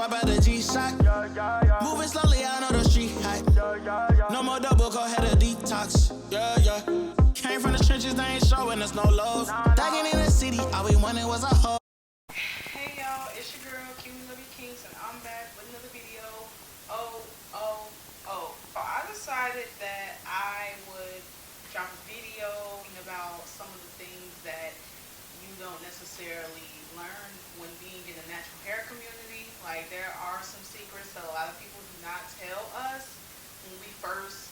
I better G-Shock. Moving slowly, I know the street hype. No more double, go ahead and detox. Yeah, yeah. Came from the trenches, they ain't showing us no love. Thugging in the city, all we wanted was a hug. Hey y'all, it's your girl, Kings, and I'm back with another video. So I decided that I would drop a video about some of the things that you don't necessarily learn when being in the natural hair community. Like, there are some secrets that a lot of people do not tell us when we first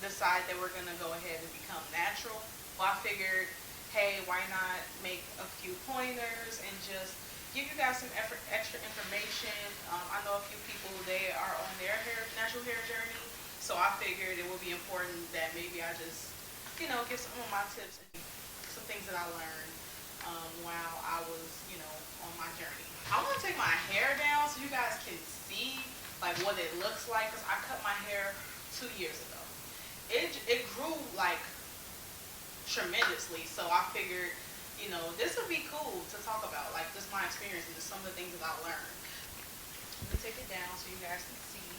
decide that we're gonna go ahead and become natural. Well, I figured, hey, why not make a few pointers and just give you guys some extra information. I know a few people, they are on their natural hair journey, so I figured it would be important that maybe I just, give some of my tips and some things that I learned while I was, on my journey. I want to take my hair down so you guys can see like what it looks like, because I cut my hair 2 years ago. It grew like tremendously, so I figured, this would be cool to talk about, like just my experience and just some of the things that I learned. Let me take it down so you guys can see.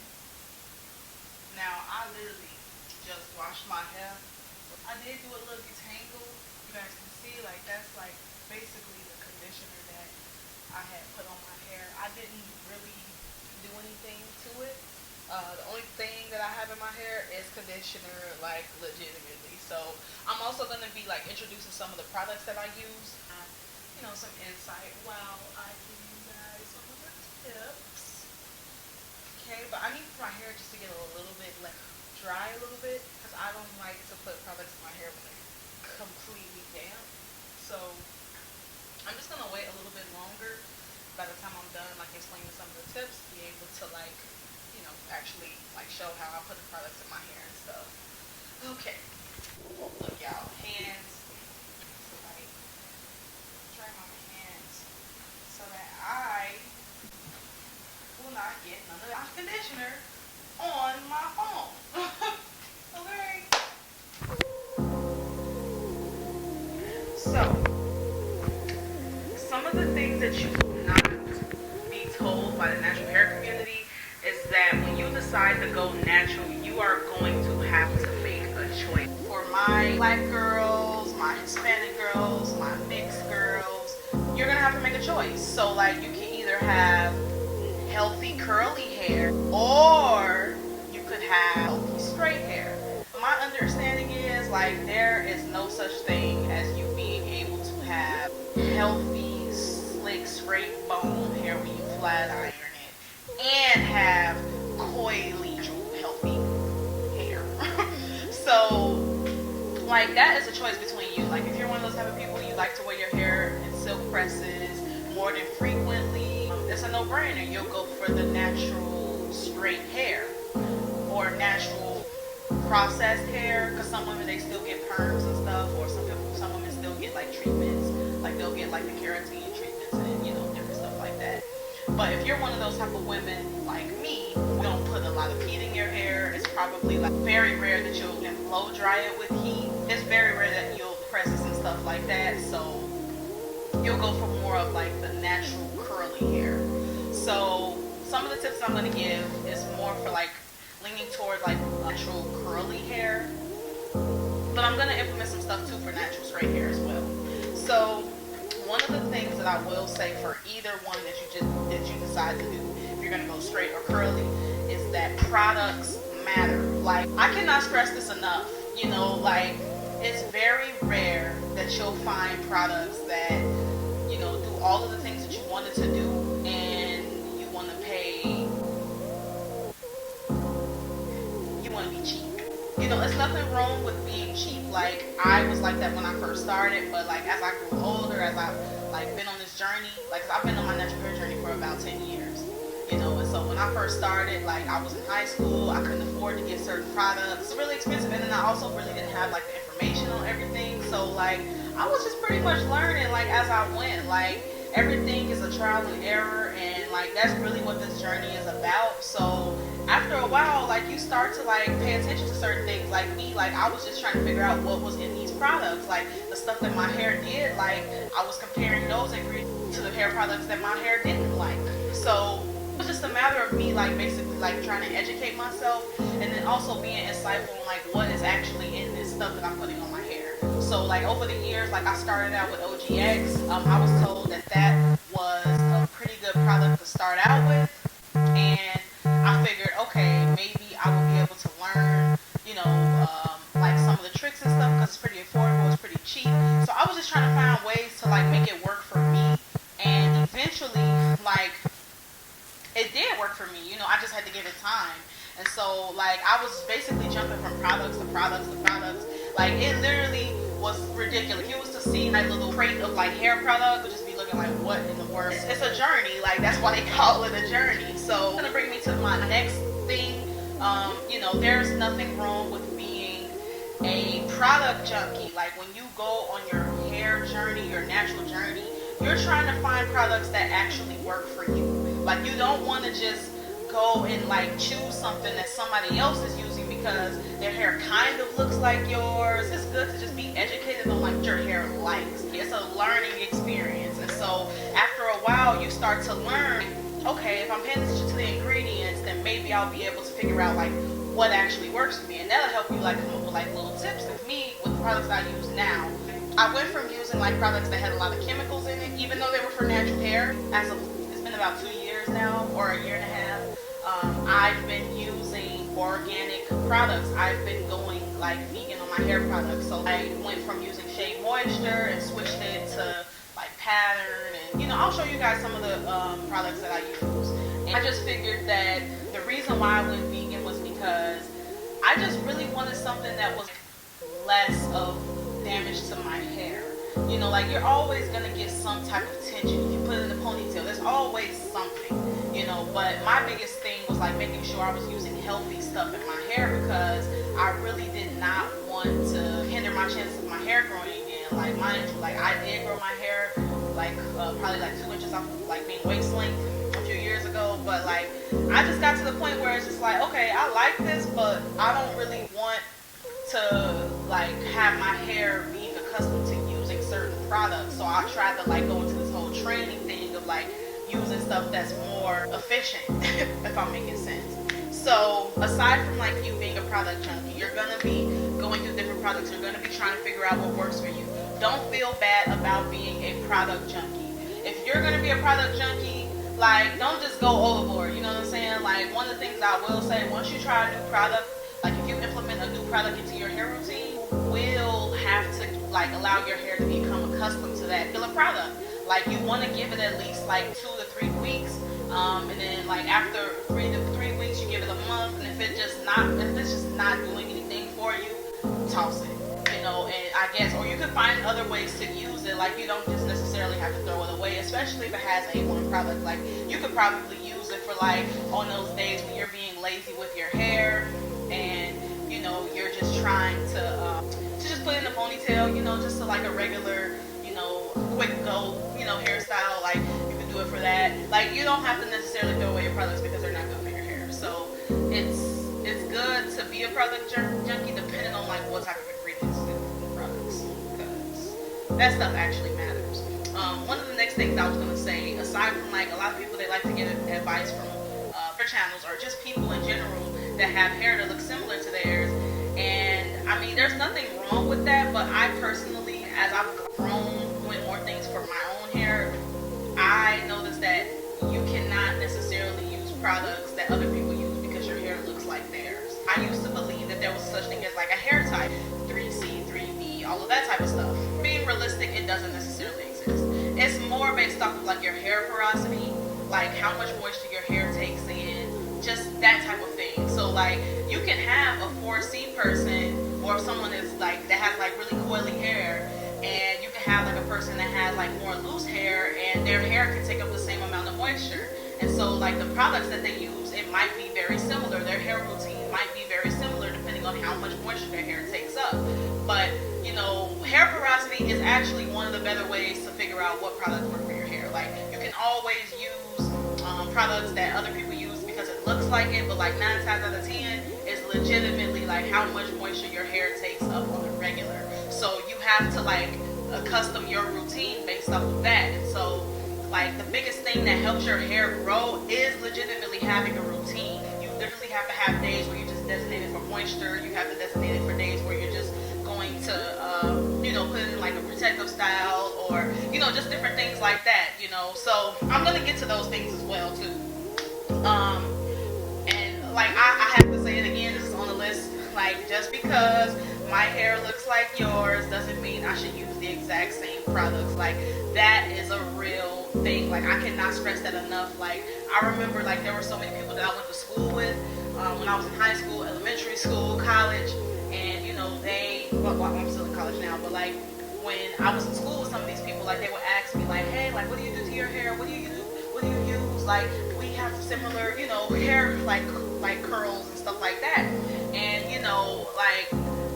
Now, I literally just washed my hair. I did do a little detangle. You guys can see, like, that's like basically the conditioner that I had put on my hair. I didn't really do anything to it. The only thing that I have in my hair is conditioner, like legitimately. So I'm also going to be like introducing some of the products that I use, some insight while I give you guys some of the tips. Okay, but I need my hair just to get a little bit like dry a little bit, because I don't like to put products in my hair when they're completely damp. So I'm just going to wait a little bit longer. By the time I'm done like explaining some of the tips, be able to like actually like show how I put the products in my hair and stuff. Okay, look y'all, hands. So like dry my hands so that I will not get none of that conditioner on my phone. Okay. So some of the things that you will not be told by the natural hair community is that when you decide to go natural, you are going to have to make a choice. For my black girls, my Hispanic girls, my mixed girls, you're gonna have to make a choice. So like, you can either have healthy curly hair, or you could have healthy straight hair. My understanding is like, there is no such thing as you being able to have healthy, slick, straight bone hair when you flat iron it, and have coily, healthy hair. So, like, that is a choice between you. Like, if you're one of those type of people, you like to wear your hair in silk presses more than frequently, it's a no-brainer. You'll go for the natural straight hair or natural processed hair, because some women, they still get perms and stuff, or some women still get like treatments, like they'll get like the keratin treatments and different stuff like that. But if you're one of those type of women like me, who don't put a lot of heat in your hair, it's probably like very rare that you'll blow dry it with heat. It's very rare that you'll press it and stuff like that. So you'll go for more of like the natural curly hair. So some of the tips I'm going to give is more for like leaning toward like natural curly hair. But I'm going to implement some stuff too for natural straight hair as well. So one of the things that I will say for either one that you decide to do, if you're gonna go straight or curly, is that products matter. Like, I cannot stress this enough. Like, it's very rare that you'll find products that do all of the things that you wanted to do, and you want to be cheap. It's nothing wrong with being cheap. Like, I was like that when I first started, but like as I grew older, as I've like been on this journey, like, 'cause I've been on my natural hair journey for about 10 years, and so when I first started, like, I was in high school, I couldn't afford to get certain products. It's really expensive, and then I also really didn't have like the information on everything. So like, I was just pretty much learning like as I went. Like, everything is a trial and error, and like that's really what this journey is about. So after a while, like, you start to like pay attention to certain things. Like me, like, I was just trying to figure out what was in these products, like the stuff that my hair did. Like, I was comparing those ingredients to the hair products that my hair didn't like. So it was just a for me, like basically like trying to educate myself, and then also being insightful on like what is actually in this stuff that I'm putting on my hair. So like over the years, like I started out with OGX. I was told that that was a pretty good product to start out with, and I figured, okay, maybe I would be able to learn, you know, like some of the tricks and stuff, because it's pretty affordable, it's pretty cheap. So I was just trying to find ways to like make it work for me, and eventually, like, it did work for me. You know, I just had to give it time. And so, like, I was basically jumping from products to products to products. Like, it literally was ridiculous. If you was to see my little crate of like hair products, would just be looking like, what in the world? It's a journey. Like, that's why they call it a journey. So it's gonna bring me to my next thing. You know, there's nothing wrong with being a product junkie. Like, when you go on your hair journey, your natural journey, you're trying to find products that actually work for you. Like, you don't want to just go and like choose something that somebody else is using because their hair kind of looks like yours. It's good to just be educated on like what your hair likes. It's a learning experience. And so after a while, you start to learn, okay, if I'm paying attention to the ingredients, then maybe I'll be able to figure out like what actually works for me. And that'll help you like come up with like little tips. With me, with the products I use now, I went from using like products that had a lot of chemicals in it, even though they were for natural hair. It's been about 2 years now, or a year and a half. I've been using organic products. I've been going like vegan on my hair products. So I went from using Shea Moisture and switched it to like Pattern, and you know, I'll show you guys some of the products that I use. And I just figured that the reason why I went vegan was because I just really wanted something that was less of damage to my hair. You know, like, you're always gonna get some type of tension. If you put it in a ponytail, there's always something, you know. But my biggest thing was like making sure I was using healthy stuff in my hair, because I really did not want to hinder my chances of my hair growing again. Like, mind you, like, I did grow my hair like probably like 2 inches off of like being waist length a few years ago. But like, I just got to the point where it's just like, okay, I like this, but I don't really want to like have my hair being accustomed to using certain products. So I tried to like go into this whole training thing of like using stuff that's more efficient, if I'm making sense. So aside from like you being a product junkie, you're gonna be going through different products. You're gonna be trying to figure out what works for you. Don't feel bad about being a product junkie. If you're gonna be a product junkie, like, don't just go overboard. You know what I'm saying? Like, one of the things I will say, once you try a new product, like if you implement a new product into your hair routine, you will have to like allow your hair to become accustomed to that particular product. Like, you want to give it at least like 2 to 3 weeks, and then like after 3 to 3 weeks, you give it a month, and if it's just not doing anything for you, toss it. You know, and I guess, or you could find other ways to use it. Like, you don't just necessarily have to throw it away, especially if it has A1 product. Like, you could probably use it for like on those days when you're being lazy with your hair, and you know, you're just trying to just put in a ponytail, you know, just to like a regular, you know, quick go, you know, hairstyle. Like, you can do it for that. Like, you don't have to necessarily throw away your products because they're not good for your hair. So it's good to be a product junkie, depending on like what type of ingredients you put in the products, because that stuff actually matters. One of the next things I was going to say, aside from like a lot of people, they like to get advice from for channels or just people in general that have hair that looks similar to theirs. And I mean, there's nothing wrong with that, but I personally, as I've grown with more things for my own hair, I noticed that you cannot necessarily use products that other people use because your hair looks like theirs. I used to believe that there was such thing as like a hair type, 3C, 3B, all of that type of stuff. Being realistic, it doesn't necessarily exist. It's more based off of like your hair porosity, like how much moisture your hair takes in, just that type of thing. So like, you can have a 4C person, or someone is like that has like really coily hair, and you can have like a person that has like more loose hair, and their hair can take up the same amount of moisture. And so like the products that they use, it might be very similar. Their hair routine might be very similar depending on how much moisture their hair takes up. But you know, hair porosity is actually one of the better ways to figure out what products work for your hair. Like, you can always use products that other people use because it looks like it, but like 9 times out of 10, it's legitimately like how much moisture your hair takes up on a regular. So you have to like accustom your routine based off of that. And so like the biggest thing that helps your hair grow is legitimately having a routine. You literally have to have days where you just designate it for moisture. You have to designate it for days where you're just going to, put it in like a protective style, or, just different things like that, So I'm going to get to those things as well too. And like I have to say it again, this is on the list. Like, just because my hair looks like yours doesn't mean I should use the exact same products. Like, that is a real thing. Like, I cannot stress that enough. Like, I remember, like, there were so many people that I went to school with when I was in high school, elementary school, college, and, I'm still in college now, but, like, when I was in school with some of these people, like, they would ask me, like, hey, like, what do you do to your hair? What do you use? What do you use? Like, we have similar, hair, like curls and stuff like that. And, like,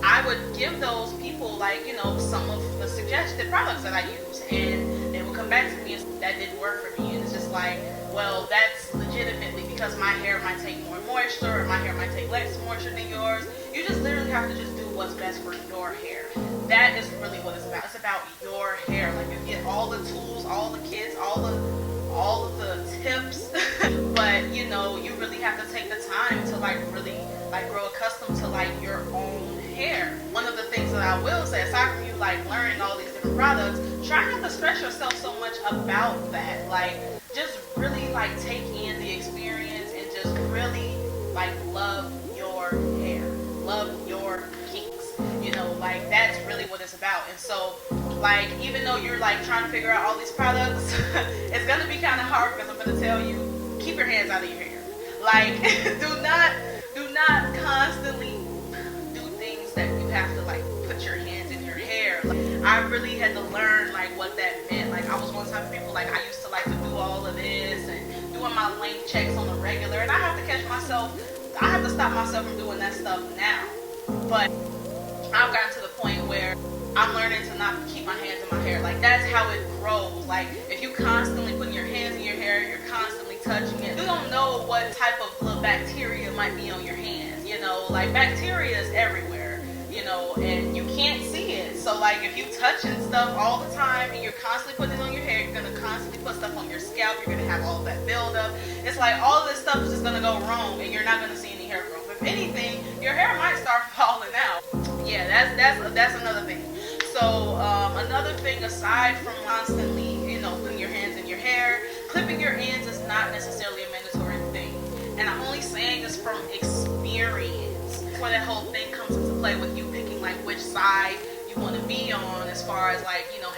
I would give those people, like, some of the suggested products that I use, and they would come back to me and that didn't work for me. And it's just like, well, that's legitimately because my hair might take more moisture, or my hair might take less moisture than yours. You just literally have to just do what's best for your hair. That is really what it's about. It's about your hair. Like, you get all the tools, all the kits, all of the tips, but you really have to take the time to really grow accustomed to your own hair. One of the things that I will say, aside from you learning all these different products, try not to stress yourself so much about that. Like, just really take in the experience and just really love your hair, love your kinks. That's really what it's about. And so, even though you're trying to figure out all these products, it's gonna be kind of hard, because I'm gonna tell you, keep your hands out of your hair. Do not constantly do things that you have to put your hands in your hair. I really had to learn what that meant. I was one type of people, I used to do all of this and doing my length checks on the regular, and I have to stop myself from doing that stuff now. But I've gotten to the point where I'm learning to not keep my hands in my hair. That's how it grows. If you constantly putting your hands in your hair, you're constantly touching it, you don't know what type of little bacteria might be on your hands. Bacteria is everywhere, and you can't see it. So if you touching stuff all the time and you're constantly putting it on your hair, you're gonna constantly put stuff on your scalp, you're gonna have all that buildup. It's all of this stuff is just gonna go wrong, and you're not gonna see any hair growth. If anything, your hair might start falling out. Yeah, that's another thing. So another thing, aside from constantly, putting your hands in your hair, clipping your ends is not necessarily a mandatory thing. And I'm only saying this from experience. Where that whole thing comes into play with you picking which side you want to be on, as far as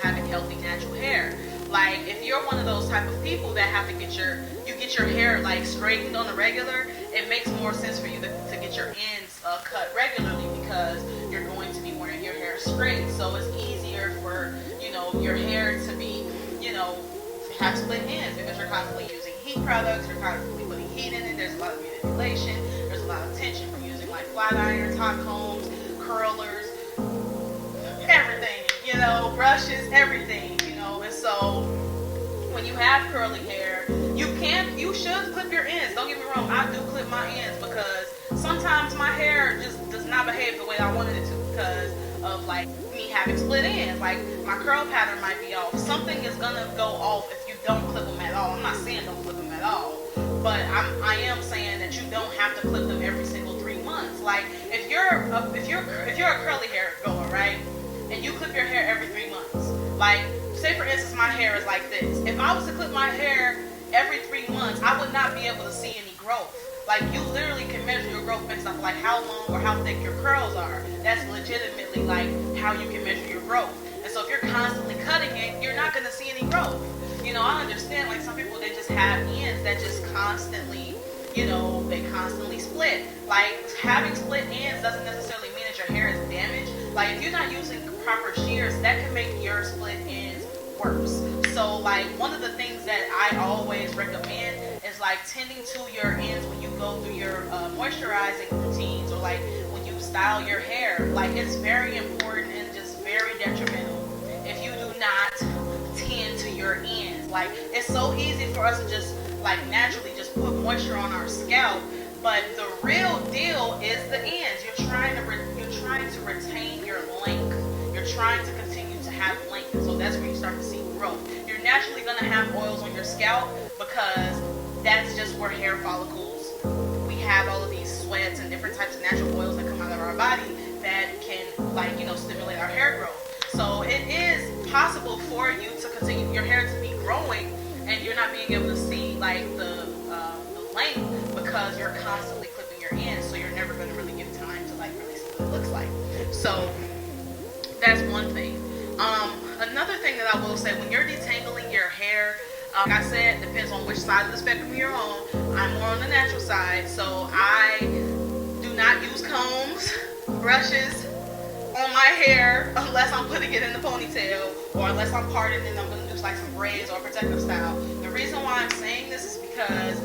having healthy natural hair. If you're one of those type of people that have to get your hair straightened on the regular, it makes more sense for you to get your ends cut regularly, because you're going to be wearing your hair straight. So it's easier for your hair to be have split ends, because you're constantly using heat products, you're constantly putting heat in it. There's a lot of manipulation, there's a lot of tension from using flat irons, hot combs, curlers, everything, brushes, everything, and so when you have curly hair, you should clip your ends. Don't get me wrong, I do clip my ends, because sometimes my hair just does not behave the way I wanted it to, because of me having split ends. My curl pattern might be off. Something is gonna go off if you don't clip them at all. I'm not saying don't clip them at all, but I am saying that you don't have to clip them every single 3 months. If you're a curly hair goer, right, and you clip your hair every 3 months, say for instance my hair is like this. If I was to clip my hair every 3 months, I would not be able to see any growth. You literally can measure your growth based off how long or how thick your curls are. That's legitimately how you can measure your growth. And so if you're constantly cutting it, you're not gonna see any growth. I understand some people, they just have ends that just constantly, they constantly split. Having split ends doesn't necessarily mean that your hair is damaged. If you're not using proper shears, that can make your split ends worse. So one of the things that I always recommend is tending to your ends when you go through your moisturizing routines, or when you style your hair. It's very important and just very detrimental if you do not tend to your ends. It's so easy for us to just naturally just put moisture on our scalp, but the real deal is the ends. You're trying to retain your length. You're trying to continue to have length, and so that's where you start to see growth. You're naturally gonna have oils on your scalp because that's just where hair follicles, we have all of these sweats and different types of natural oils that come out of our body that can, like, you know, stimulate our hair growth. So it is possible for you to continue your hair to be growing and you're not being able to see like the length because you're constantly clipping your ends, so you're never going to really give time to like really see what it looks like. So that's one thing. Another thing that I will say, when you're detangling your hair, like I said, depends on which side of the spectrum you're on. I'm more on the natural side, so I do not use combs, brushes on my hair unless I'm putting it in the ponytail or unless I'm parting and I'm going to do like some braids or protective style. The reason why I'm saying this is because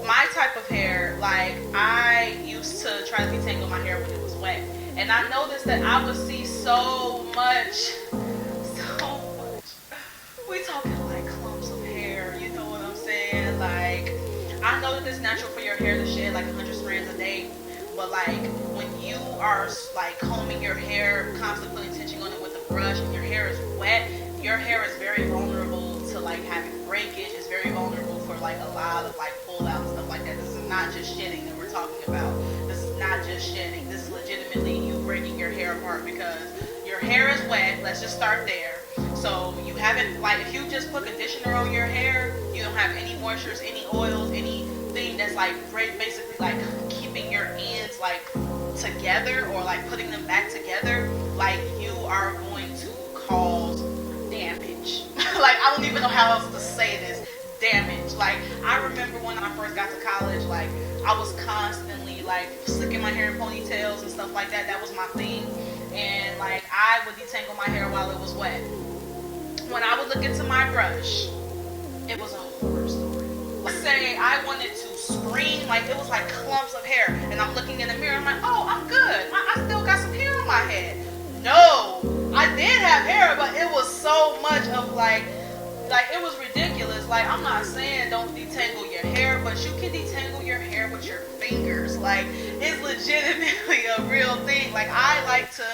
my type of hair, like I used to try to detangle my hair when it was wet, and I noticed that I would see so much, we talking like clumps of hair, you know what I'm saying? Like, I know that it's natural for your hair to shed like 100 strands a day, but like when you are like combing your hair, constantly putting tension on it with a brush, and your hair is wet, your hair is very vulnerable to like having breakage. It's very vulnerable for like a lot of like pull out and stuff like that. This is not just shedding that we're talking about. This is not just shedding. This is legitimately you breaking your hair apart because your hair is wet. Let's just start there. So you haven't, like, if you just put conditioner on your hair, you don't have any moistures, any oils, anything that's like basically like keeping your ends like together or like putting them back together, like you are going to cause damage. Like, I don't even know how else to say this. Damage. Like, I remember when I first got to college, like I was constantly like slicking my hair in ponytails and stuff like that. That was my thing. And like I would detangle my hair while it was wet. When I would look into my brush, it was a horror story. Let's say I wanted to scream, like it was like clumps of hair, and I'm looking in the mirror, I'm like, oh, I'm good. I still got some hair on my head. No, I did have hair, but it was so much of like it was ridiculous. Like, I'm not saying don't detangle your hair, but you can detangle your hair with your fingers. Like, it's legitimately a real thing. Like, I like to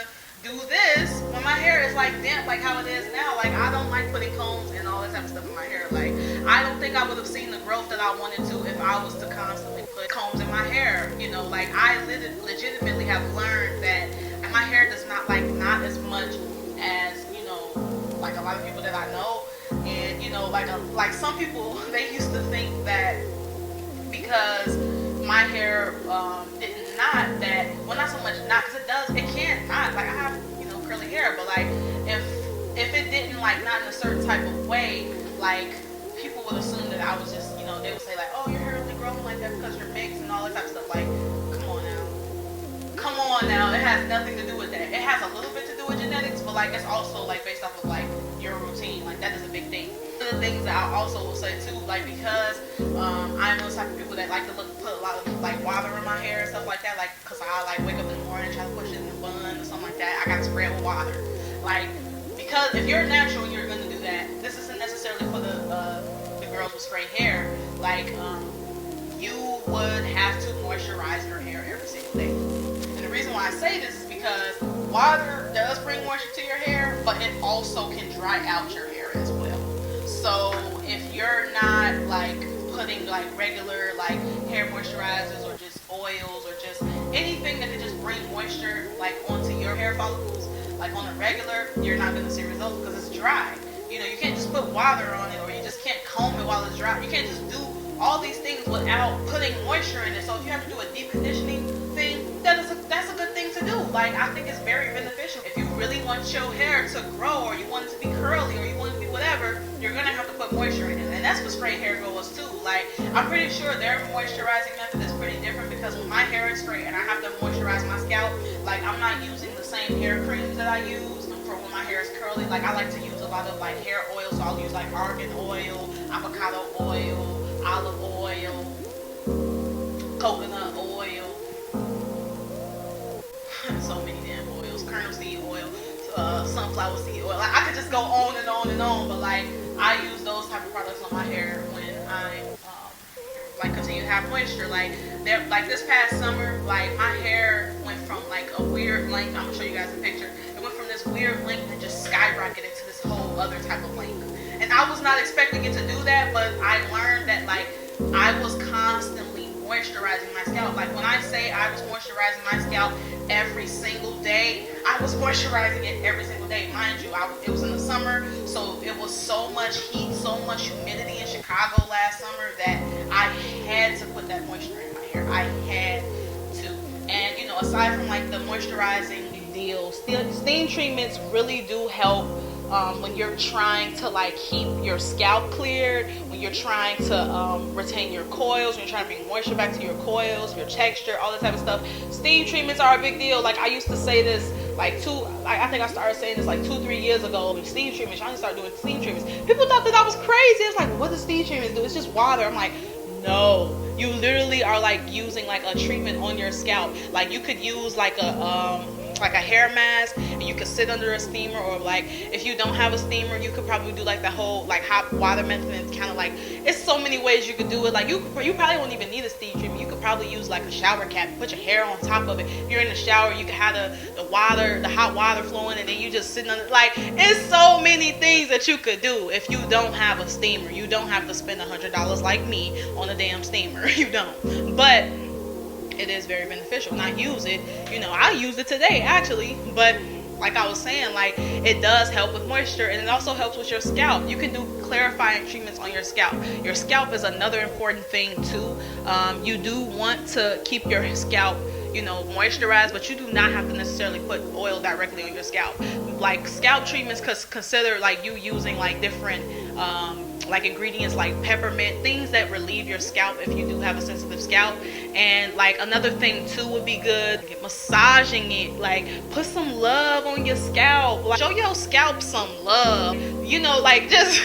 do this when my hair is like damp, like how it is now. Like, I don't like putting combs and all that type of stuff in my hair. Like, I don't think I would have seen the growth that I wanted to if I was to constantly put combs in my hair. You know, like, I legitimately have learned that my hair does not not as much as, you know, like a lot of people that I know. And, you know, like some people, they used to think that because my hair didn't knot, that, well, not so much knot, because it can knot. Like, I have, you know, curly hair, but like if it didn't like knot in a certain type of way, like people would assume that I was just, you know, they would say like, oh, your hair only growing like that because you're mixed and all that type of stuff. Like, come on now, it has nothing to do with that. It has a little bit to do with genetics, but like it's also like based off of like your routine. Like, that is a big thing. One of the things that I also will say too, like, because I'm those type of people that like to put a lot of like water in my hair and stuff like that, like, because I like wake up in the morning and try to push it in the bun or something like that. I gotta spray it with water. Like, because if you're natural and you're gonna do that, this isn't necessarily for the girls with straight hair. Like, you would have to moisturize your hair every single day. And the reason why I say this is because water does bring moisture to your hair, but it also can dry out your hair as well. So if you're not like putting like regular like hair moisturizers or just oils or just anything that can just bring moisture like onto your hair follicles, like on a regular, you're not going to see results because it's dry. You know, you can't just put water on it, or you just can't comb it while it's dry. You can't just do all these things without putting moisture in it. So if you have to do a deep conditioning thing, that's a good thing to do. Like, I think it's very beneficial. If you really want your hair to grow, or you want it to be curly, or you want it to be whatever, you're gonna have to put moisture in it. And that's for straight hair growers too. Like, I'm pretty sure their moisturizing method is pretty different, because when my hair is straight and I have to moisturize my scalp, like, I'm not using the same hair creams that I use for when my hair is curly. Like, I like to use a lot of like hair oil, so I'll use like argan oil, avocado oil, olive oil, coconut oil, so many damn oils, kernel seed oil, sunflower seed oil. Like, I could just go on and on and on, but like, I use those type of products on my hair when I like continue to have moisture. Like, this past summer, like, my hair went from like a weird length. I'm gonna show you guys a picture. It went from this weird length and just skyrocketed to this whole other type of length. And I was not expecting it to do that, but I learned that like I was constantly moisturizing my scalp. Like when I say I was moisturizing my scalp every single day, I was moisturizing it every single day. Mind you, it was in the summer, so it was so much heat, so much humidity in Chicago last summer that I had to put that moisture in my hair. I had to. And you know, aside from like the moisturizing deal, steam treatments really do help when you're trying to like keep your scalp cleared, when you're trying to retain your coils, when you're trying to bring moisture back to your coils, your texture, all that type of stuff. Steam treatments are a big deal. Like I used to say this I think I started saying this like 2-3 years ago. Steam treatments, I started doing steam treatments. People thought that I was crazy. It's like, what does steam treatments do? It's just water. I'm like, no, you literally are like using like a treatment on your scalp. Like you could use like a hair mask, and you could sit under a steamer, or like if you don't have a steamer, you could probably do like the whole like hot water method. And kind of like, it's so many ways you could do it. Like you probably won't even need a steam treatment. You could probably use like a shower cap, put your hair on top of it. If you're in the shower, you could have the hot water flowing, and then you just sitting under. Like, it's so many things that you could do if you don't have a steamer. You don't have to spend $100 like me on a damn steamer. You don't. But it is very beneficial, and I use it. You know, I used it today actually, but like I was saying, like it does help with moisture, and it also helps with your scalp. You can do clarifying treatments on your scalp. Your scalp is another important thing too. You do want to keep your scalp, you know, moisturized, but you do not have to necessarily put oil directly on your scalp. Like scalp treatments, consider like you using like different like ingredients like peppermint, things that relieve your scalp if you do have a sensitive scalp. And like another thing too would be good, massaging it. Like put some love on your scalp, like show your scalp some love, you know, like just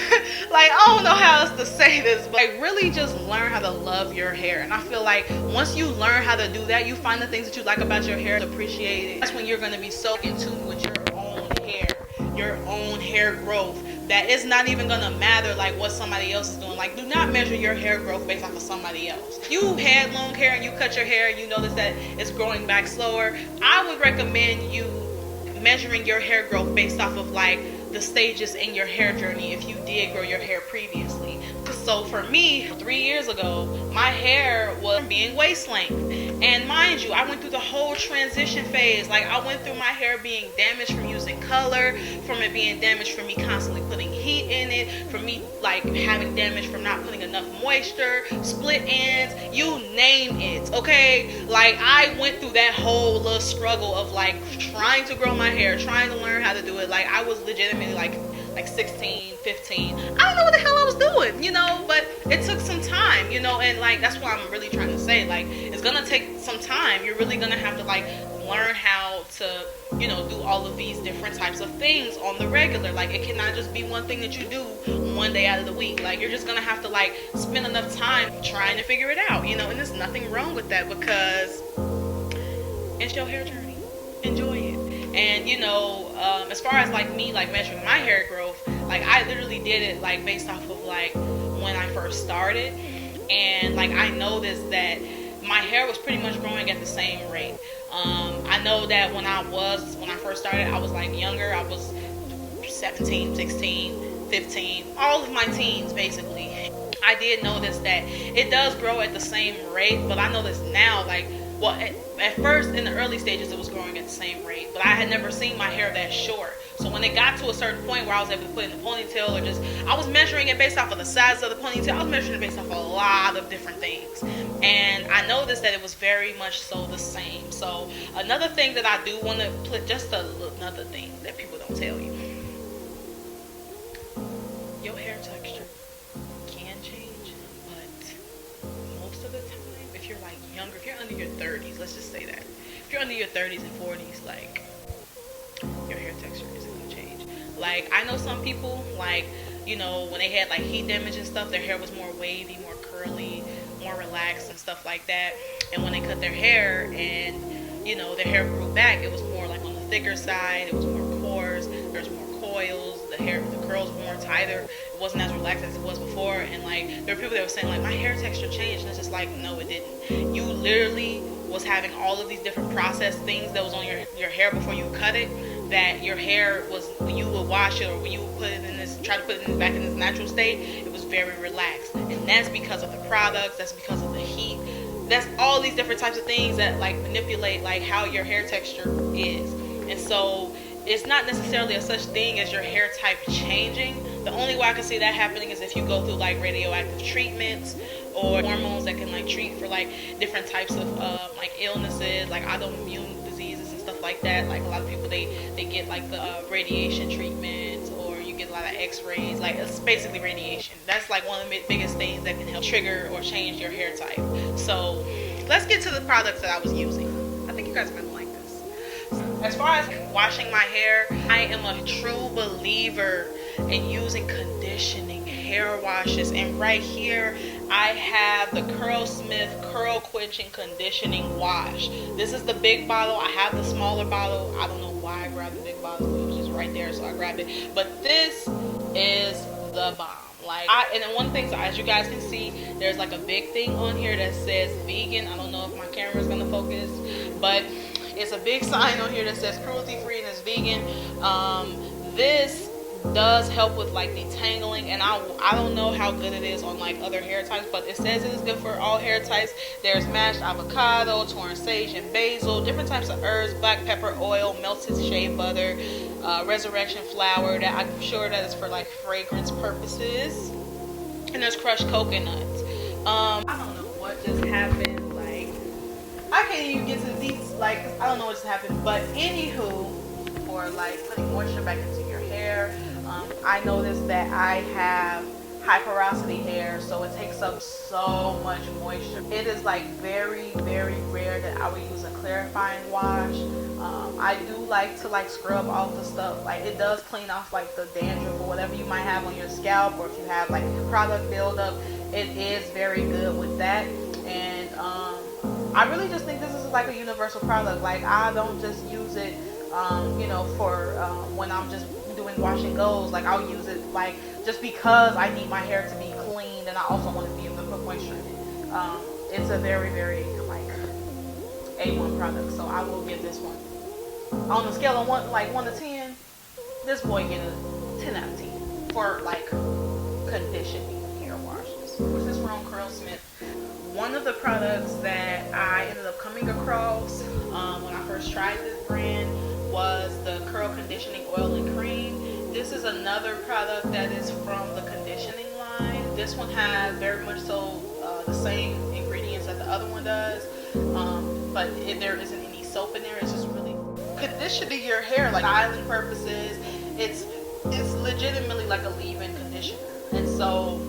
like I don't know how else to say this, but like really just learn how to love your hair. And I feel like once you learn how to do that, you find the things that you like about your hair, appreciate it. That's when you're going to be so in tune with your own hair growth, that it's not even gonna matter like what somebody else is doing. Like, do not measure your hair growth based off of somebody else. If you had long hair and you cut your hair and you notice that it's growing back slower, I would recommend you measuring your hair growth based off of like the stages in your hair journey if you did grow your hair previously. So for me, 3 years ago, my hair was being waist length. And mind you, I went through the whole transition phase. Like I went through my hair being damaged from using color, from it being damaged from me constantly putting heat in it, from me like having damage from not putting enough moisture, split ends, you name it, okay? Like I went through that whole little struggle of like trying to grow my hair, trying to learn how to do it. Like I was legitimately like 16, 15. I don't know what the hell I was doing, you know, but it took some time, you know, and like that's what I'm really trying to say. Like it's gonna take some time. You're really gonna have to like learn how to, you know, do all of these different types of things on the regular. Like it cannot just be one thing that you do one day out of the week. Like you're just gonna have to like spend enough time trying to figure it out, you know, and there's nothing wrong with that because it's your hair journey. Enjoy it. And you know, as far as like me like measuring my hair growth, like I literally did it like based off of like when I first started, and like I noticed that my hair was pretty much growing at the same rate. I know that when I first started, I was like younger. I was 17, 16, 15, all of my teens basically. I did notice that it does grow at the same rate, but I noticed now like, well, at first in the early stages it was growing at the same rate, but I had never seen my hair that short. So when it got to a certain point where I was able to put in a ponytail, or just I was measuring it based off of the size of the ponytail, I was measuring it based off of a lot of different things, and I noticed that it was very much so the same. So another thing that I do want to put, just another thing that people don't tell you, your hair texture can change, but most of the time, if you're like younger, if you're under your 30s, let's just say that. If you're under your 30s and 40s, like your hair texture isn't gonna change. Like I know some people, like, you know, when they had like heat damage and stuff, their hair was more wavy, more curly, more relaxed and stuff like that. And when they cut their hair and, you know, their hair grew back, it was more like on the thicker side, it was more coarse, there's more coils, the curls were more tighter, it wasn't as relaxed as it was before. And like there were people that were saying like my hair texture changed, and it's just like, no, it didn't. You literally was having all of these different processed things that was on your hair before you cut it that your hair was, when you would wash it or when you would put it in this, try to put it back in its natural state, it was very relaxed. And that's because of the products, that's because of the heat, that's all these different types of things that like manipulate like how your hair texture is. And so it's not necessarily a such thing as your hair type changing. The only way I can see that happening is if you go through like radioactive treatments or hormones that can like treat for like different types of like illnesses, like autoimmune diseases and stuff like that. Like a lot of people, they get like the radiation treatments, or you get a lot of x-rays. Like it's basically radiation. That's like one of the biggest things that can help trigger or change your hair type. So let's get to the products that I was using. I think you guys are gonna like this. As far as washing my hair, I am a true believer in using conditioning hair washes. And right here I have the Curlsmith Curl Quenching Conditioning Wash. This is the big bottle. I have the smaller bottle. I don't know why I grabbed the big bottle. It was just right there, so I grabbed it. But this is the bomb. Like, and then one thing, so as you guys can see, there's like a big thing on here that says vegan. I don't know if my camera is gonna focus, but it's a big sign on here that says cruelty free and it's vegan. This does help with like detangling, and I don't know how good it is on like other hair types, but it says it is good for all hair types. There's mashed avocado, torn sage and basil, different types of herbs, black pepper oil, melted shea butter, resurrection flower, that I'm sure that is for like fragrance purposes, and there's crushed coconuts. I don't know what just happened, like I can't even get to these, like I don't know what just happened, but anywho, for like putting moisture back into your hair, I noticed that I have high porosity hair, so it takes up so much moisture. It is like very, very rare that I would use a clarifying wash. I do like to like scrub off the stuff. Like it does clean off like the dandruff or whatever you might have on your scalp, or if you have like product buildup, it is very good with that. And I really just think this is like a universal product. Like I don't just use it you know, for when I'm just doing wash and goes. Like I'll use it like just because I need my hair to be clean, and I also want to be able to put moisture in it. It's a very, very like A1 product, so I will give this one on a scale of 1 to 10. This boy get a 10 out of 10 for like conditioning hair washes. This is from Curlsmith. One of the products that I ended up coming across when I first tried this brand was the Curl Conditioning Oil and Cream. This is another product that is from the conditioning line. This one has very much so the same ingredients that the other one does, but there isn't any soap in there. It's just really conditioning your hair, like styling purposes. It's legitimately like a leave-in conditioner. And so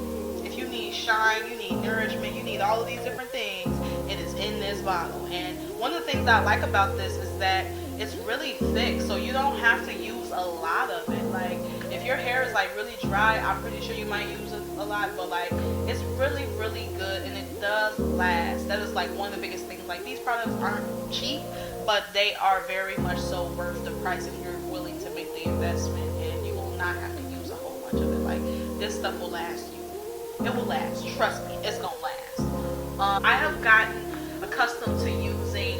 if you need shine, you need nourishment, you need all of these different things, it is in this bottle. And one of the things that I like about this is that it's really thick, so you don't have to use a lot of it. Like if your hair is like really dry, I'm pretty sure you might use it a lot, but like it's really, really good, and it does last. That is like one of the biggest things. Like these products aren't cheap, but they are very much so worth the price if you're willing to make the investment, and you will not have to use a whole bunch of it. Like this stuff will last you. It will last. Trust me, it's gonna last. I have gotten accustomed to using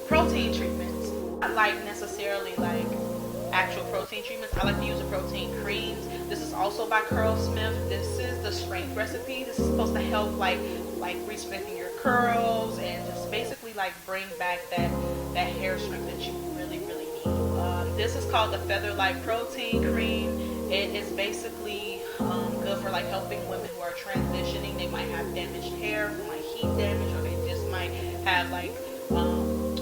protein treatments. Not like necessarily like actual protein treatments. I like to use the protein creams. This is also by Curlsmith. This is the strength recipe. This is supposed to help like re-strengthen your curls and just basically like bring back that hair strength that you really, really need. This is called the Featherlight Protein Cream. It is basically good for like helping women who are transitioning. They might have damaged hair from like heat damage, or they just might have like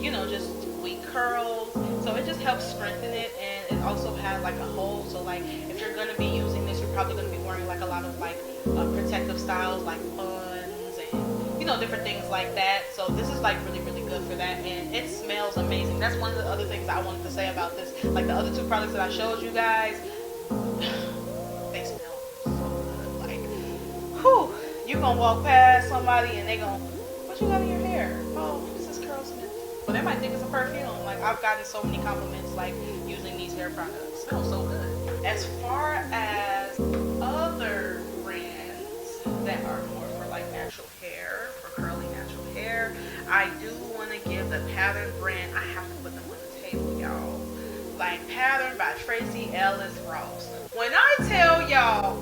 you know, just weak curls. So it just helps strengthen it, and it also has like a hold. So like if you're gonna be using this, you're probably gonna be wearing like a lot of like protective styles like buns and you know, different things like that. So this is like really, really good for that, and it smells amazing. That's one of the other things I wanted to say about this. Like the other two products that I showed you guys, they smell so good. Like, whew, you gonna walk past somebody and they gonna, what you got in your hair? Oh, this is Curlsmith. But they might think it's a perfume. Like I've gotten so many compliments like using these hair products. It smells so good. As far as other brands that are more for like natural hair, for curly natural hair, I do want to give the Pattern brand. I have to put them on the table, y'all. Tracy Ellis Ross. When I tell y'all,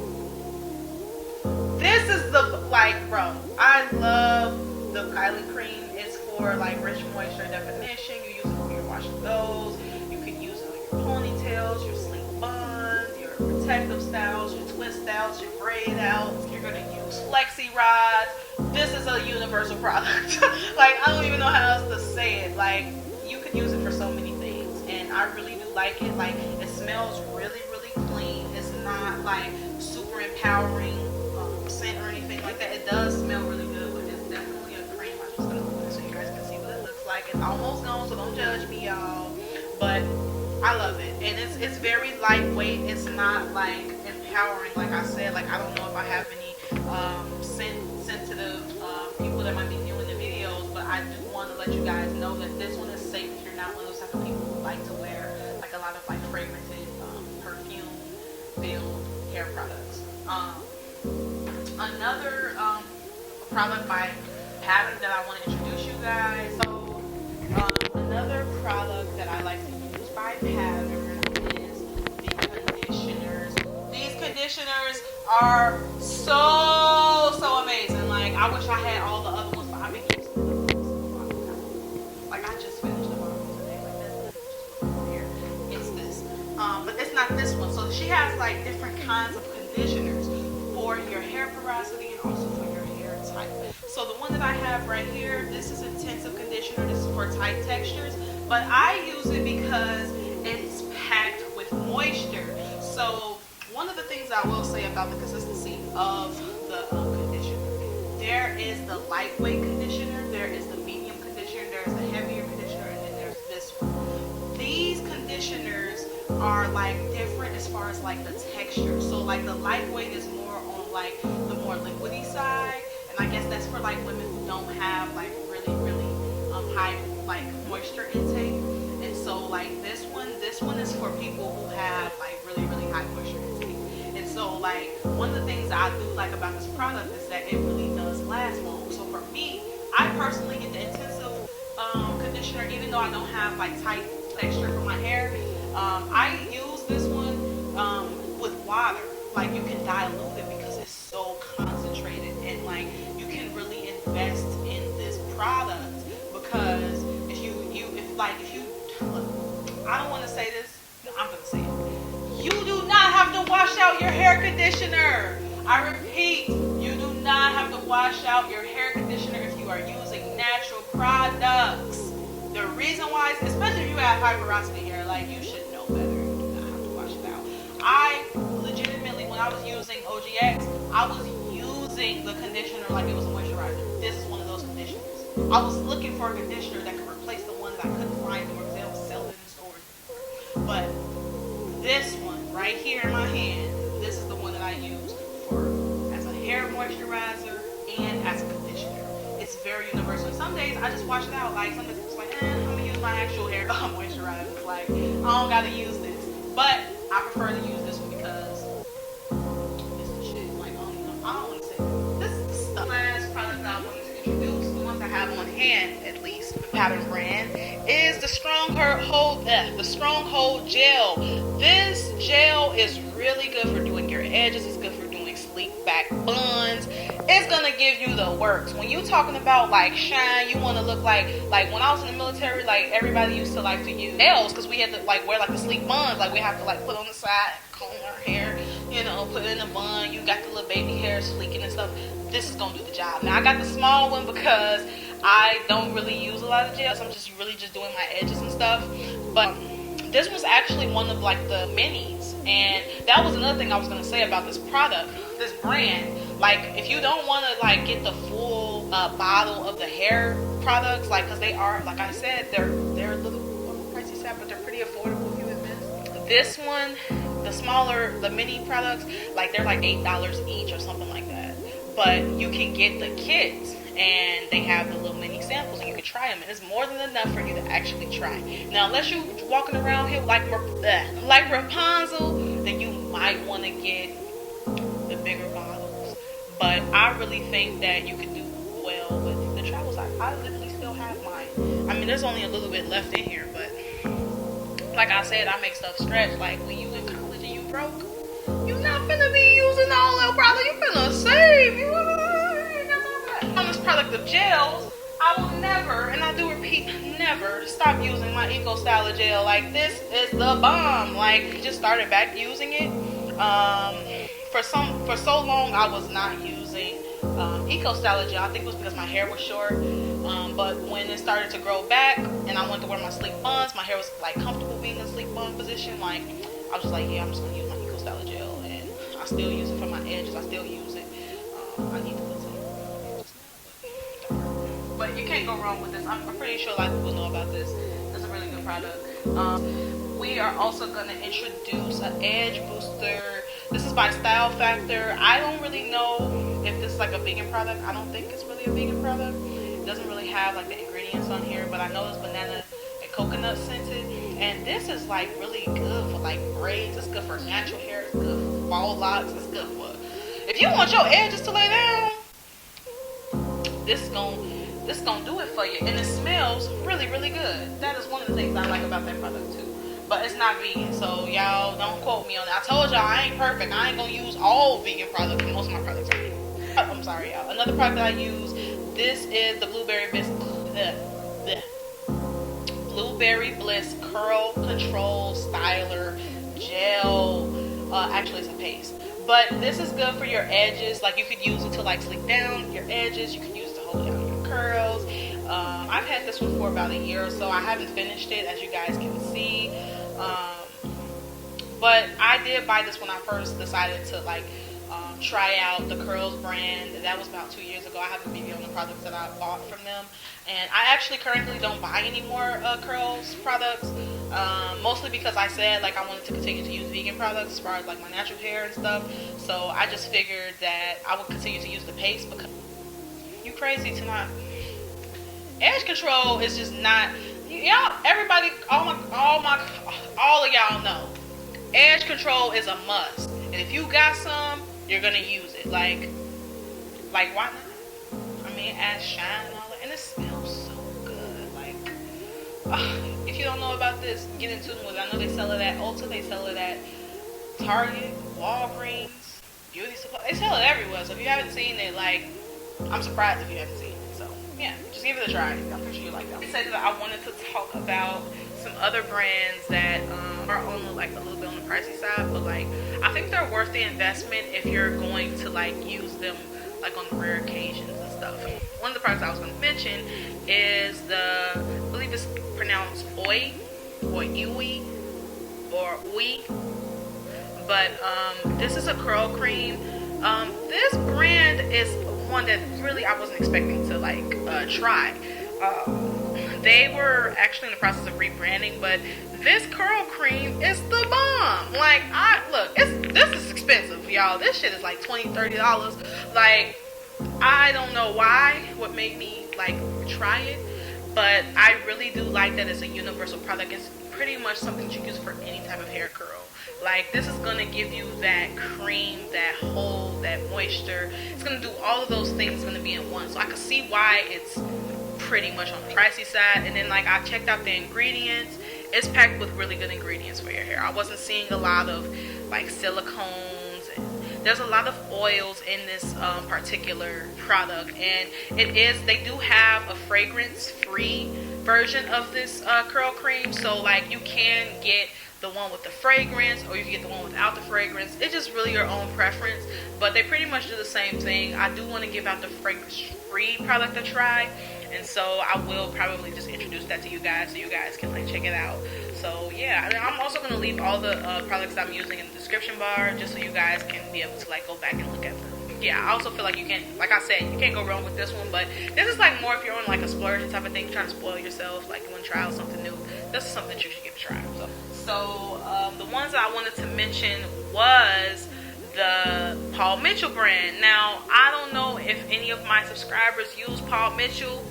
this is the, like, bro, I love the Kylie cream. It's for like rich moisture definition. You use it when you're washing those. You can use it on your ponytails, your sleek buns, your protective styles, your twist outs, your braid outs. You're gonna use flexi rods. This is a universal product. Like, I don't even know how else to say it. Like, you could use it for so many things, and I really do like it. Like, it smells really, really clean. It's not like super empowering scent or anything like that. It does smell really good, but it's definitely a cream. I'm just gonna open it so you guys can see what it looks like. It's almost gone, so don't judge me, y'all. But I love it, and it's very lightweight. It's not like empowering, like I said. Like, I don't know if I have any sensitive people that might be viewing the videos, but I do want to let you guys know that this one is safe if you're not one of those type of people who like to wear like a lot of like fragranted, perfume filled hair products. Another product by Pattern that I want to introduce you guys. So another product that I like to use by Pattern is the conditioners. These conditioners are so amazing. Like, I wish I had all the other ones, but I've been using them. Like, I just finished the bottle today. Like, that's just here. It's this, but it's not this one. So she has like different kinds of conditioners for your hair porosity and also for your hair type. So the one that I have right here, this is intensive conditioner. This is for tight textures, but I use it because it's packed with moisture. So one of the things I will say about the consistency of the conditioner, there is the lightweight conditioner, there is the medium conditioner, there's the heavier conditioner, and then there's this one. These conditioners are like different as far as like the texture. So like the lightweight is more on like the more liquidy side, and I guess that's for like women who don't have like really high like moisture intake. And so like this one is for people who have like really high moisture intake. And so like one of the things I do like about this product is that it really does last long. So for me, I personally get the intensive conditioner, even though I don't have like tight texture for my hair. I use this one with water. Like, you can dilute it because it's so concentrated, and like you can really invest in this product because if you look, I don't want to say this, I'm gonna say it. You do not have to wash out your hair conditioner. I repeat, you do not have to wash out your hair conditioner if you are using natural products. The reason why is, especially if you have high porosity hair, like, you should know better. You do not have to wash it out. I legitimately, when I was using OGX, I was using the conditioner like it was a moisturizer. This is one of those conditioners. I was looking for a conditioner that could replace the ones I couldn't find anymore because they don't sell it in the stores anymore. But this one right here in my hand, this is the one that I use for as a hair moisturizer and as a conditioner. It's very universal. And some days I just wash it out. Like, some days it's like, I'm gonna use my actual hair moisturizer. It's like, I don't gotta use this. But I prefer to use this one because it's the shit. Like, I don't want to say this is the stuff. Last product that I want to introduce, the ones I have on hand at least, the Pattern brand, is the Stronghold Gel. This gel is really good for doing your edges. It's good for doing sleek back buns. It's gonna give you the works. When you talking about like shine, you want to look like when I was in the military, like everybody used to like to use nails because we had to like wear like the sleek buns. Like, we have to like put on the side, comb our hair, you know, put it in a bun. You got the little baby hair sleeking and stuff. This is gonna do the job. Now I got the small one because I don't really use a lot of gels. I'm just really just doing my edges and stuff. But this was actually one of like the minis, and that was another thing I was gonna say about this product, this brand. Like, if you don't want to like get the full bottle of the hair products, like, because they are, like I said, they're a little pricey, but they're pretty affordable if you invest. This one, the smaller, the mini products, like, they're like $8 each or something like that. But you can get the kits, and they have the little mini samples, and you can try them, and it's more than enough for you to actually try. Now, unless you're walking around here like Rapunzel, then you might want to get the bigger bottles. But I really think that you could do well with the travel size. I literally still have mine. I mean, there's only a little bit left in here, but like I said, I make stuff stretch. Like when you in college and you broke, you not finna be using all that product. You finna save. On this product of gels, I will never, and I do repeat, never stop using my Eco Styler gel. Like this is the bomb. Like just started back using it. For so long I was not using Eco Styler gel. I think it was because my hair was short. But when it started to grow back and I wanted to wear my sleek buns, my hair was like comfortable being in a sleek bun position. Like I was just like, yeah, I'm just gonna use my Eco Styler gel, and I still use it for my edges. I still use it. I need to put some, but you can't go wrong with this. I'm pretty sure a lot of people know about this. It's a really good product. We are also gonna introduce an edge booster. This is by Style Factor. I don't really know if this is like a vegan product. I don't think it's really a vegan product. It doesn't really have like the ingredients on here, but I know it's banana and coconut scented. And this is like really good for like braids. It's good for natural hair. It's good for ball locks. It's good for if you want your edges to lay down. This is gonna do it for you, and it smells really, really good. That is one of the things I like about that product too. But it's not vegan, so y'all don't quote me on it. I told y'all I ain't perfect. I ain't gonna use all vegan products. Most of my products are vegan. I'm sorry, y'all. Another product that I use. This is the Blueberry Bliss Curl Control Styler Gel. Actually, it's a paste. But this is good for your edges. Like you could use it to like sleek down your edges. You could use it to hold down your curls. I've had this one for about a year or so. I haven't finished it, as you guys can see. But I did buy this when I first decided to like try out the Curls brand. That was about 2 years ago. I have a video on the products that I bought from them, and I actually currently don't buy any more Curls products, mostly because I said like I wanted to continue to use vegan products as far as like my natural hair and stuff. So I just figured that I would continue to use the paste because you crazy to not. Edge control is just not, y'all, everybody, all of y'all know edge control is a must, and if you got some, you're gonna use it. Like why not? I mean, it adds shine and all that, and it smells so good. Like if you don't know about this, get into it with it. I know they sell it at Ulta, they sell it at Target, Walgreens, beauty supply, they sell it everywhere. So if you haven't seen it, like, I'm surprised if you haven't seen it. So yeah, just give it a try. I'm pretty sure you like that. I said that I wanted to talk about some other brands that are on the, like a little bit on the pricey side, but like I think they're worth the investment if you're going to like use them like on rare occasions and stuff. One of the products I was going to mention is the, I believe it's pronounced OUAI or OUAI or OUAI, but this is a curl cream. This brand is one that really I wasn't expecting to like try. They were actually in the process of rebranding, but this curl cream is the bomb. Like, this is expensive, y'all. This shit is like $20-$30. Like, I don't know what made me like try it, but I really do like that it's a universal product. It's pretty much something that you use for any type of hair curl. Like, this is gonna give you that cream, that hold, that moisture. It's gonna do all of those things. It's gonna be in one. So I can see why it's pretty much on the pricey side. And then like I checked out the ingredients. It's packed with really good ingredients for your hair. I wasn't seeing a lot of like silicones, and there's a lot of oils in this particular product. And they do have a fragrance free version of this curl cream. So like you can get the one with the fragrance, or you can get the one without the fragrance. It's just really your own preference, but they pretty much do the same thing. I do want to give out the fragrance free product a try, and so I will probably just introduce that to you guys so you guys can like check it out. So yeah, and I'm also going to leave all the products I'm using in the description bar, just so you guys can be able to like go back and look at them. Yeah, I also feel like you can't, like I said, you can't go wrong with this one, but this is like more if you're on like a splurge type of thing, trying to spoil yourself, like you want to try out something new. This is something that you should give a try. So the ones that I wanted to mention was the Paul Mitchell brand. Now, I don't know if any of my subscribers use Paul Mitchell,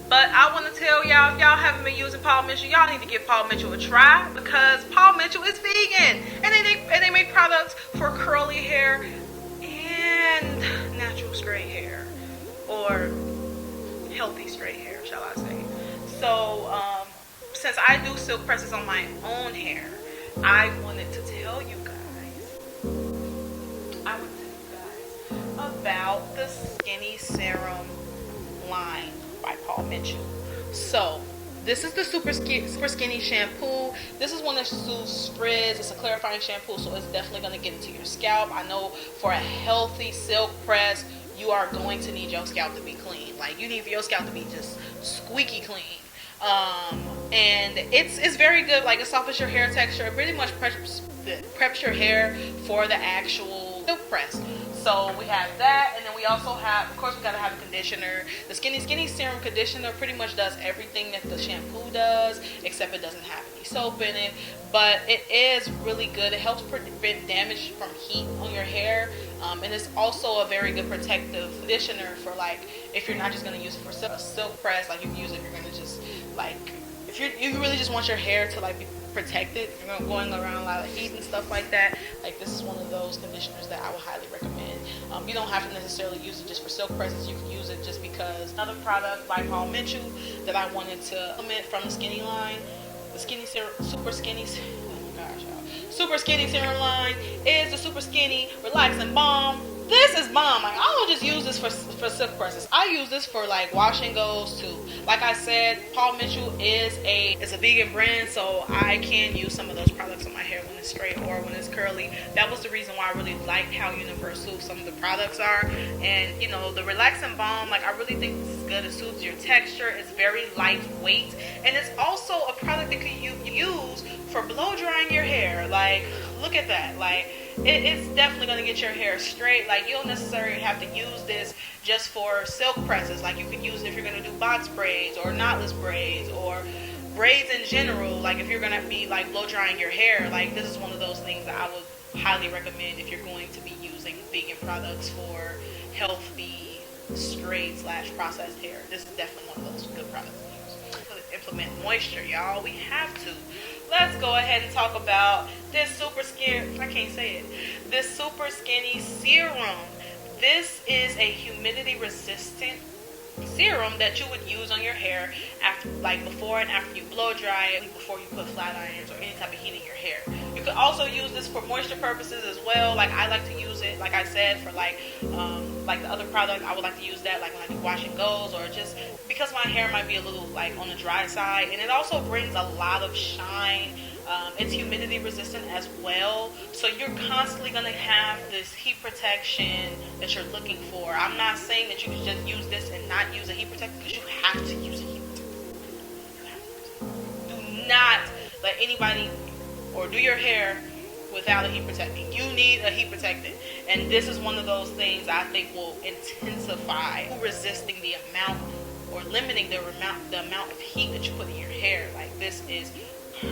but I want to tell y'all, if y'all haven't been using Paul Mitchell, y'all need to give Paul Mitchell a try, because Paul Mitchell is vegan, and they make products for curly hair and natural straight hair, or healthy straight hair, shall I say. So since I do silk presses on my own hair, I wanted to tell you guys. About the Skinny Serum line by Paul Mitchell. So this is the super skinny shampoo. This is one that soothes frizz. It's a clarifying shampoo, so it's definitely going to get into your scalp. I know for a healthy silk press, you are going to need your scalp to be clean. Like, you need for your scalp to be just squeaky clean. And it's very good. Like, it softens your hair texture. It pretty much preps your hair for the actual silk press. So we have that, and then we also have, of course, we gotta have a conditioner. The Skinny Serum Conditioner pretty much does everything that the shampoo does, except it doesn't have any soap in it. But it is really good. It helps prevent damage from heat on your hair, and it's also a very good protective conditioner for, like, if you're not just gonna use it for a silk press, like you can use it if you're gonna just, like, if you really just want your hair to, like, be protected, if you're going around a lot of heat and stuff like that, like, this is one of those conditioners that I would highly recommend. You don't have to necessarily use it just for silk presses. You can use it just because. Another product by Paul Mitchell that I wanted to implement from the Skinny line, the Super Skinny Serum line, is the Super Skinny Relaxing Balm. This is bomb. Like, I don't just use this for silk presses. I use this for, like, wash and goes too. Like I said, Paul Mitchell is a vegan brand, so I can use some of those products on my hair when it's straight or when it's curly. That was the reason why I really liked how universal some of the products are. And, you know, the Relaxing Balm, like, I really think this is good. It soothes your texture. It's very lightweight, and it's also a product that you use for blow drying your hair. Like, look at that. Like, it's definitely going to get your hair straight. Like, you don't necessarily have to use this just for silk presses. Like, you can use it if you're going to do box braids or knotless braids or braids in general. Like, if you're going to be, like, blow drying your hair, like, this is one of those things that I would highly recommend if you're going to be using vegan products for healthy, straight / processed hair. This is definitely one of those good products to use. Implement moisture, y'all. We have to. Let's go ahead and talk about this Super Skinny Serum. This is a humidity resistant serum that you would use on your hair after, like, before and after you blow dry it, before you put flat irons or any type of heat in your hair. You could also use this for moisture purposes as well. Like, I like to use it, like I said, for like the other product. I would like to use that, like, when I do wash and goes, or just because my hair might be a little, like, on the dry side. And it also brings a lot of shine. It's humidity resistant as well, so you're constantly going to have this heat protection that you're looking for. I'm not saying that you can just use this and not use a heat protector, because you have to use a heat protector. Do not let anybody or do your hair without a heat protecting. You need a heat protectant, and this is one of those things I think will intensify resisting the amount or limiting the amount of heat that you put in your hair. Like, this is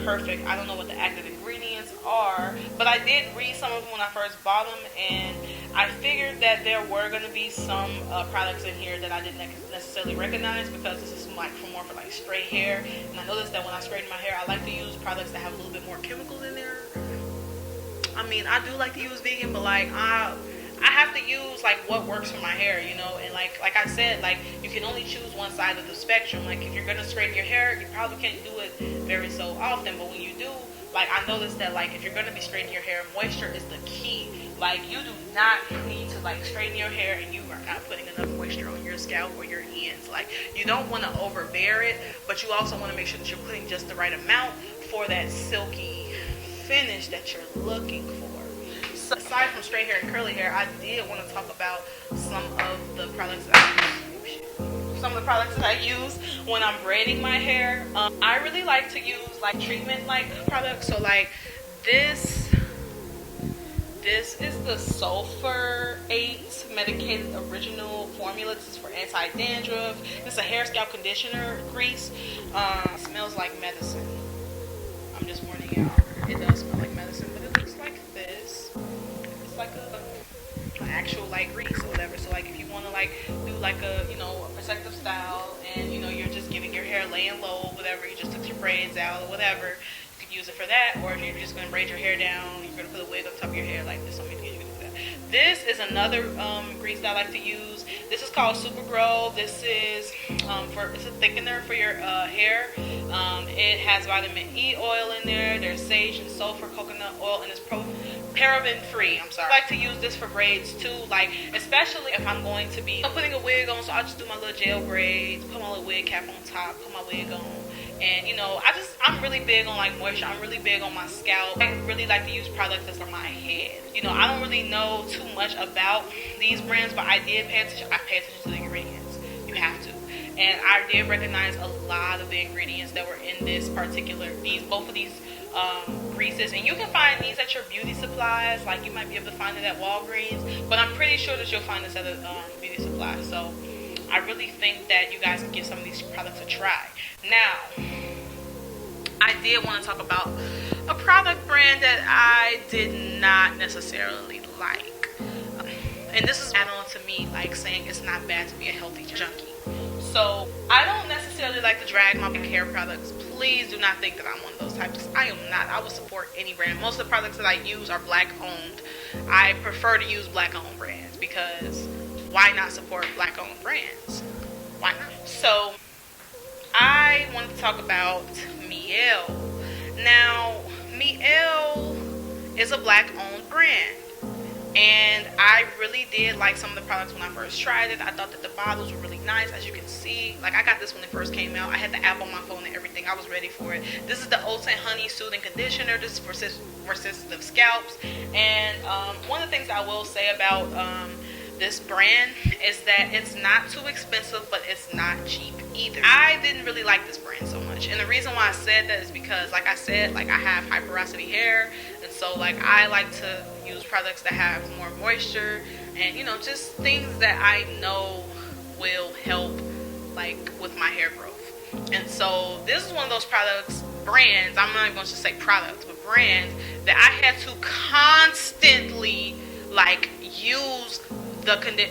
perfect. I don't know what the active ingredients are, but I did read some of them when I first bought them, and I figured that there were going to be some products in here that I didn't necessarily recognize, because this is like for more for like straight hair. And I noticed that when I straighten my hair, I like to use products that have a little bit more chemicals in there. I mean, I do like to use vegan, but like I have to use like what works for my hair, you know. And like I said, like, you can only choose one side of the spectrum. Like, if you're gonna straighten your hair, you probably can't do it very so often, but when you do, like, I noticed that, like, if you're gonna be straightening your hair, moisture is the key. Like, you do not need to, like, straighten your hair and you are not putting enough moisture on your scalp or your ends. Like, you don't want to overbear it, but you also want to make sure that you're putting just the right amount for that silky finish that you're looking for. So, aside from straight hair and curly hair, I did want to talk about some of the products that I use when I'm braiding my hair. I really like to use like treatment like products. So like this is the Sulfur8 Medicated original formula. This is for anti-dandruff. This is a hair scalp conditioner grease. It smells like medicine. I'm just warning y'all. It does smell like medicine, but it looks like this. It's like an actual like grease or whatever. So like if you want to like do like a, you know, a protective style, and you know you're just giving your hair laying low, whatever, you just took your braids out or whatever, you could use it for that. Or if you're just going to braid your hair down, you're going to put a wig on top of your hair like this, you can do that. This is another grease that I like to use. This is called Super Grow. This is it's a thickener for your hair. It has vitamin E oil in there. There's sage and sulfur coconut oil, and it's paraben free. I like to use this for braids too, like especially if I'm going to be putting a wig on. So I'll just do my little gel braids, put my little wig cap on top, put my wig on. And you know, I'm really big on like moisture. I'm really big on my scalp. I really like to use products that's on my head. You know, I don't really know too much about these brands, but I did pay attention. I pay attention to the ingredients. You have to. And I did recognize a lot of the ingredients that were in this particular, both of these greases. And you can find these at your beauty supplies. Like you might be able to find it at Walgreens, but I'm pretty sure that you'll find this at a beauty supply. So I really think that you guys can give some of these products a try. Now, I did want to talk about a product brand that I did not necessarily like. And this is add-on to me, like saying it's not bad to be a healthy junkie. So I don't necessarily like to drag my hair products. Please do not think that I'm one of those types. I am not. I will support any brand. Most of the products that I use are black owned. I prefer to use black owned brands because why not support black owned brands? Why not? So I wanted to talk about Mielle. Now, Mielle is a black owned brand. And I really did like some of the products when I first tried it. I thought that the bottles were really nice, as you can see. Like, I got this when it first came out. I had the app on my phone and everything. I was ready for it. This is the Oats and Honey Soothing Conditioner. This is for sensitive scalps. And one of the things I will say about this brand is that it's not too expensive, but it's not cheap either. I didn't really like this brand so much. And the reason why I said that is because, like I said, like I have high porosity hair. And so, like, I like to use products that have more moisture and, you know, just things that I know will help, like, with my hair growth. And so this is one of those brands, I'm not even going to say products, but brands that I had to constantly, like, use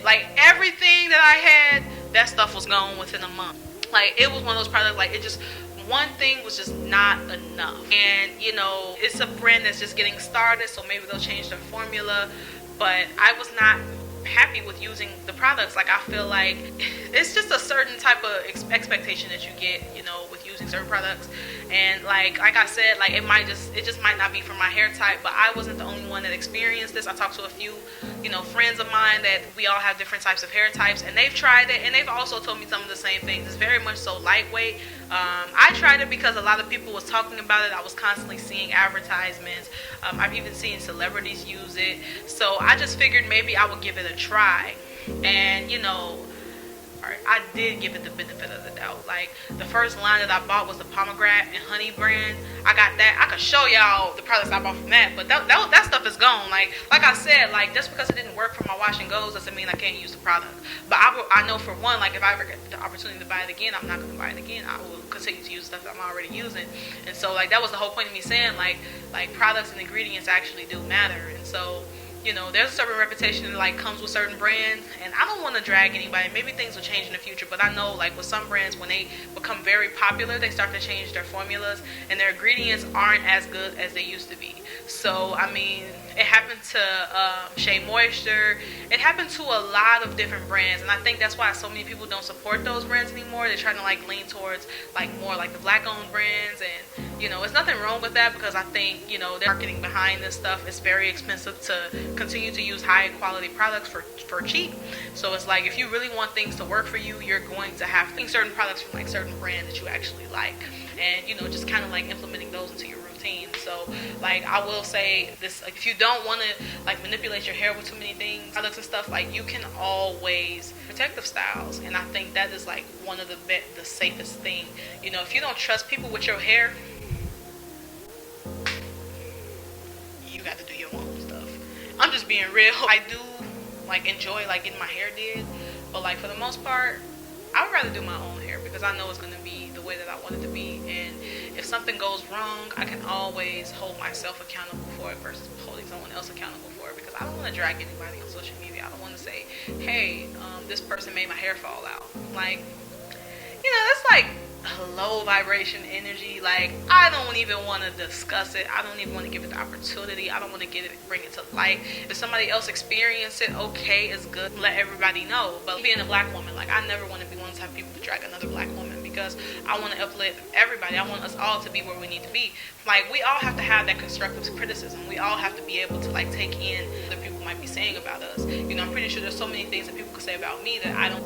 like, everything that I had, that stuff was gone within a month. Like, it was one of those products, like, one thing was just not enough. And, you know, it's a brand that's just getting started, so maybe they'll change their formula. But I was not happy with using the products. Like, I feel like it's just a certain type of expectation that you get, you know, with using certain products. And like I said, like, it just might not be for my hair type. But I wasn't the only one that experienced this. I talked to a few, you know, friends of mine that we all have different types of hair types, and they've tried it, and they've also told me some of the same things. It's very much so lightweight. I tried it because a lot of people was talking about it. I was constantly seeing advertisements. I've even seen celebrities use it. So I just figured maybe I would give it a try. And, you know, I did give it the benefit of the doubt. Like, the first line that I bought was the pomegranate and honey brand. I got that. I could show y'all the products I bought from that, but that stuff is gone. Like I said, like, just because it didn't work for my wash and goes doesn't mean I can't use the product. But I know for one, like, if I ever get the opportunity to buy it again, I'm not going to buy it again. I will continue to use stuff that I'm already using. And so, like, that was the whole point of me saying, like products and ingredients actually do matter. And so, you know, there's a certain reputation that, like, comes with certain brands, and I don't want to drag anybody. Maybe things will change in the future, but I know, like, with some brands, when they become very popular, they start to change their formulas, and their ingredients aren't as good as they used to be. So, I mean, it happened to Shea Moisture. It happened to a lot of different brands, and I think that's why so many people don't support those brands anymore. They're trying to, like, lean towards, like, more like the black-owned brands, and, you know, there's nothing wrong with that, because I think, you know, the marketing behind this stuff is very expensive to continue to use high quality products for cheap. So it's like, if you really want things to work for you, you're going to have certain products from, like, certain brands that you actually like, and, you know, just kind of like implementing those into your routine. So, like, I will say this, like, if you don't want to, like, manipulate your hair with too many things, products and stuff, like, you can always protective styles, and I think that is, like, one of the safest thing. You know, if you don't trust people with your hair, you got to do your own stuff. I'm just being real. I do, like, enjoy, like, getting my hair did, but, like, for the most part, I would rather do my own hair, because I know it's going to be the way that I want it to be. And if something goes wrong, I can always hold myself accountable for it versus holding someone else accountable for it, because I don't want to drag anybody on social media. I don't want to say, hey, this person made my hair fall out. Like, you know, that's like a low vibration energy. Like, I don't even want to discuss it. I don't even want to give it the opportunity. I don't want to bring it to light. If somebody else experience it, okay, it's good. Let everybody know. But being a black woman, like, I never want to be one of the type of people to drag another black woman, because I want to uplift everybody. I want us all to be where we need to be. Like, we all have to have that constructive criticism. We all have to be able to, like, take in what people might be saying about us. You know, I'm pretty sure there's so many things that people could say about me that I don't,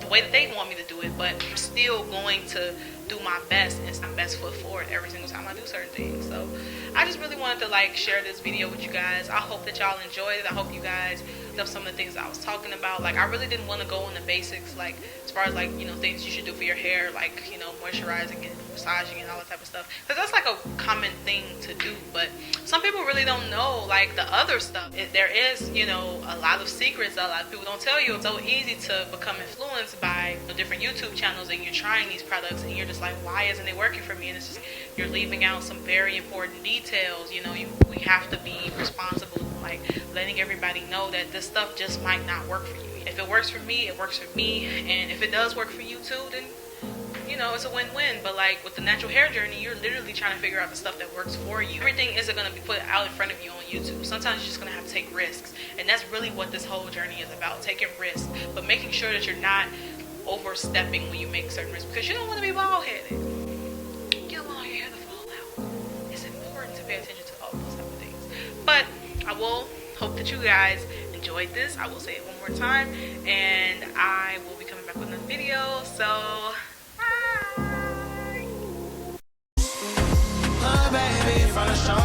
the way that they want me to do it, but I'm still going to do my best and my best foot forward every single time I do certain things. So I just really wanted to, like, share this video with you guys. I hope that y'all enjoyed it. I hope you guys love some of the things that I was talking about. Like, I really didn't want to go into basics, like, as far as, like, you know, things you should do for your hair, like, you know, moisturizing and massaging and all that type of stuff, because that's like a common thing to do. But some people really don't know, like, the other stuff. There is, you know, a lot of secrets that a lot of people don't tell you. It's so easy to become influenced by different YouTube channels, and you're trying these products and you're just like, why isn't it working for me? And it's just, you're leaving out some very important details. You know, we have to be responsible, like, letting everybody know that this stuff just might not work for you. If it works for me, it works for me, and if it does work for you too, then, you know, it's a win-win. But, like, with the natural hair journey, you're literally trying to figure out the stuff that works for you. Everything isn't going to be put out in front of you on YouTube. Sometimes you're just going to have to take risks, and that's really what this whole journey is about, taking risks, but making sure that you're not overstepping when you make certain risks, because you don't want to be bald-headed. You don't want your hair to fall out. It's important to pay attention to all those type of things. But I will hope that you guys enjoyed this. I will say it one more time, and I will be coming back with another video. So bye. Baby, from the show.